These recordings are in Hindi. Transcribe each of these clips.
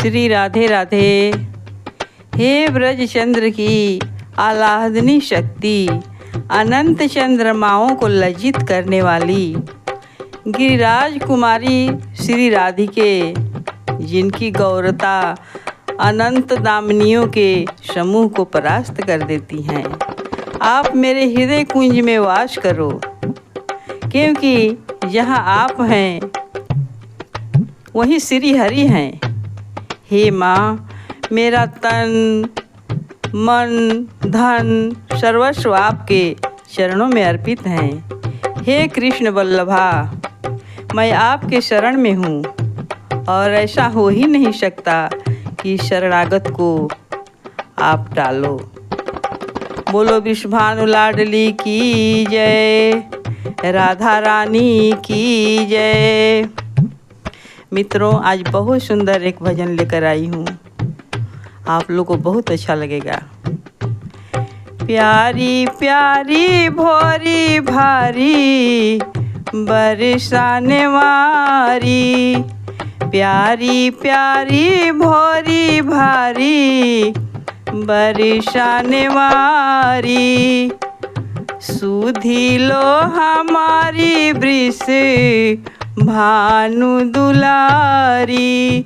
श्री राधे राधे। हे ब्रज चंद्र की आह्लादनी शक्ति, अनंत चंद्रमाओं को लज्जित करने वाली गिरिराज कुमारी श्री राधिके, जिनकी गौरता अनंत दामिनियों के समूह को परास्त कर देती हैं, आप मेरे हृदय कुंज में वास करो, क्योंकि जहाँ आप हैं वहीं श्री हरि हैं। हे माँ, मेरा तन मन धन सर्वस्व आपके चरणों में अर्पित हैं। हे कृष्ण वल्लभा, मैं आपके शरण में हूँ और ऐसा हो ही नहीं सकता कि शरणागत को आप टालो। बोलो विश्वभानु लाडली की जय, राधा रानी की जय। मित्रों, आज बहुत सुंदर एक भजन लेकर आई हूँ, आप लोग को बहुत अच्छा लगेगा। प्यारी प्यारी भोरी भारी बरसाने वारी, प्यारी प्यारी भोरी भारी बरसाने वारी, सुधी लो हमारी वृष भानु दुलारी,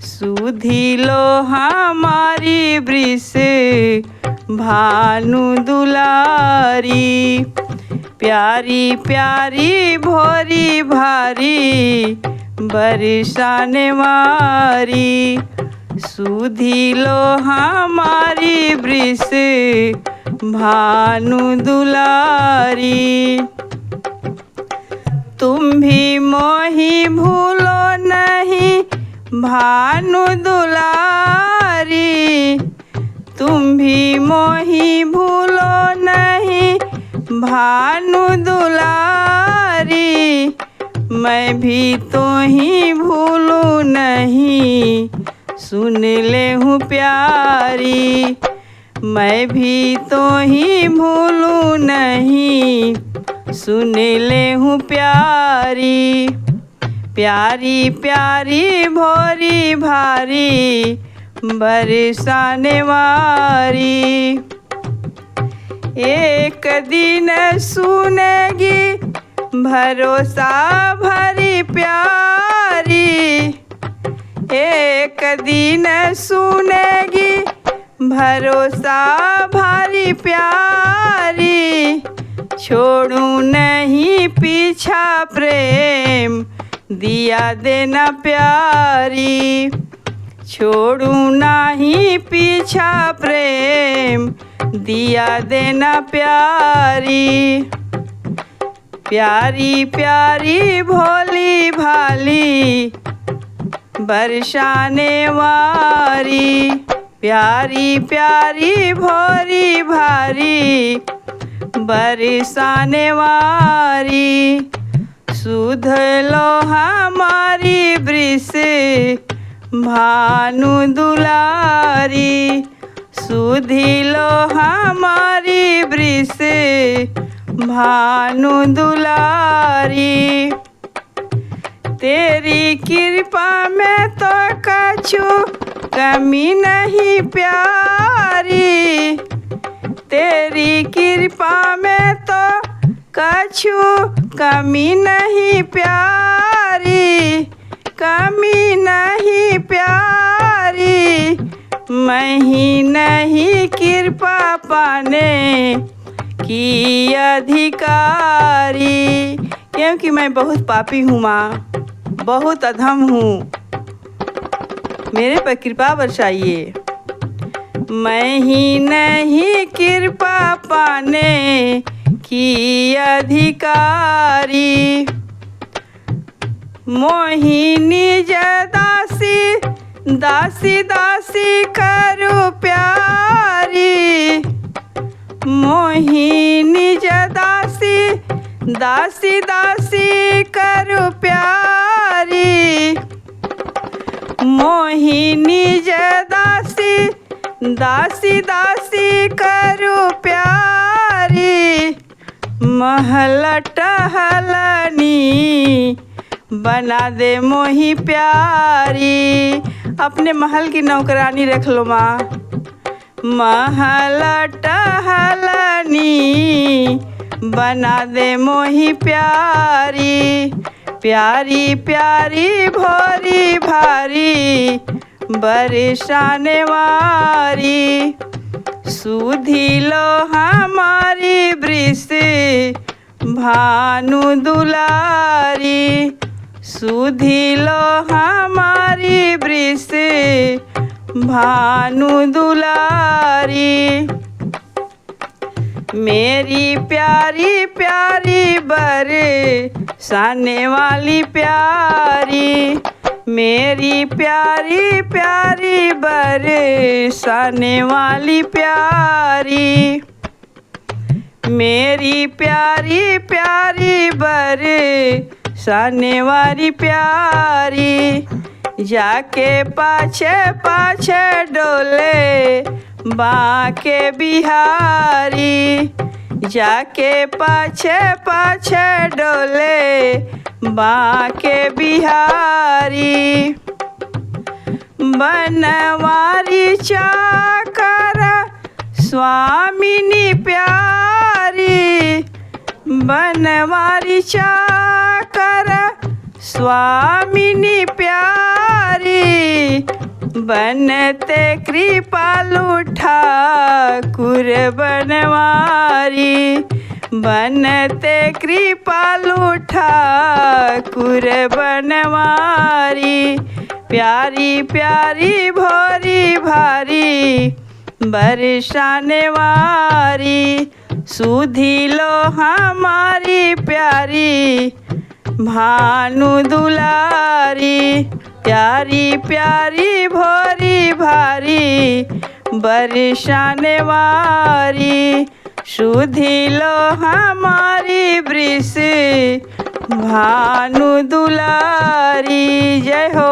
सुधी लो हमारी वृष भानु दुलारी, प्यारी प्यारी भोरी भारी बरसाने वारी, सुधी लो हमारी वृष भानु दुलारी। तुम भी मोही भूलो नहीं भानु दुलारी, तुम भी मोही भूलो नहीं भानु दुलारी, मैं भी तो ही भूलूं नहीं सुन ले हूँ प्यारी, मैं भी तो ही भूलूं नहीं सुन ले हूँ प्यारी, प्यारी प्यारी भोरी भारी बरसाने वारी, एक दिन सुनेगी भरोसा भरी प्यारी, एक दिन सुनेगी भरोसा भारी प्यारी, छोड़ूं नहीं पीछा प्रेम दिया देना प्यारी, छोड़ूं नहीं पीछा प्रेम दिया देना प्यारी, प्यारी प्यारी भोली भाली बरसाने वारी, प्यारी प्यारी भोरी भारी बरसाने वारी, सुध लो हमारी वृष भानु दुलारी, सुधी लो हमारी वृष भानु दुलारी, तेरी कृपा में तो कछु कमी नहीं प्यारी, तेरी कृपा में तो कछु कमी नहीं प्यारी, कमी नहीं प्यारी, मैं ही नहीं कृपा पाने की अधिकारी, क्योंकि मैं बहुत पापी हूँ माँ, बहुत अधम हूँ, मेरे पर कृपा बरसाइए। मैं ही नहीं कृपा पाने की अधिकारी, मोहिनी दासी दासी दासी करू प्यारी, मोहिनी दासी दासी दासी करू प्यारी, मोहिनी दासी दासी दासी करू प्यारी, महल टहलनी बना दे मोही प्यारी, अपने महल की नौकरानी रख लो माँ। महल टहलनी बना दे मोही प्यारी, प्यारी प्यारी भोरी भारी बरसाने वारी। सुधी लो हमारी वृष भानु दुलारी, सुधी लो हमारी वृष भानु दुलारी। मेरी प्यारी प्यारी बरसाने वाली प्यारी, मेरी प्यारी प्यारी बरसाने वाली प्यारी। मेरी प्यारी प्यारी बरसाने वाली प्यारी। जाके पाछे पाछे डोले बांके बिहारी, जाके पाछे पाछे डोले बांके बिहारी। बनवारी चाकर स्वामिनी प्यारी, बनवारी चाकर स्वामिनी प्यारी। बनते कृपालु ठाकुर बनवारी, बनते कृपालु ठाकुर बनवारी। प्यारी प्यारी भोरी भारी बरसाने वारी। सुधी लो हमारी प्यारी भानु दुलारी, प्यारी प्यारी भोरी भारी बरसाने वारी। सुधी लो हमारी वृष भानु दुलारी। जय हो।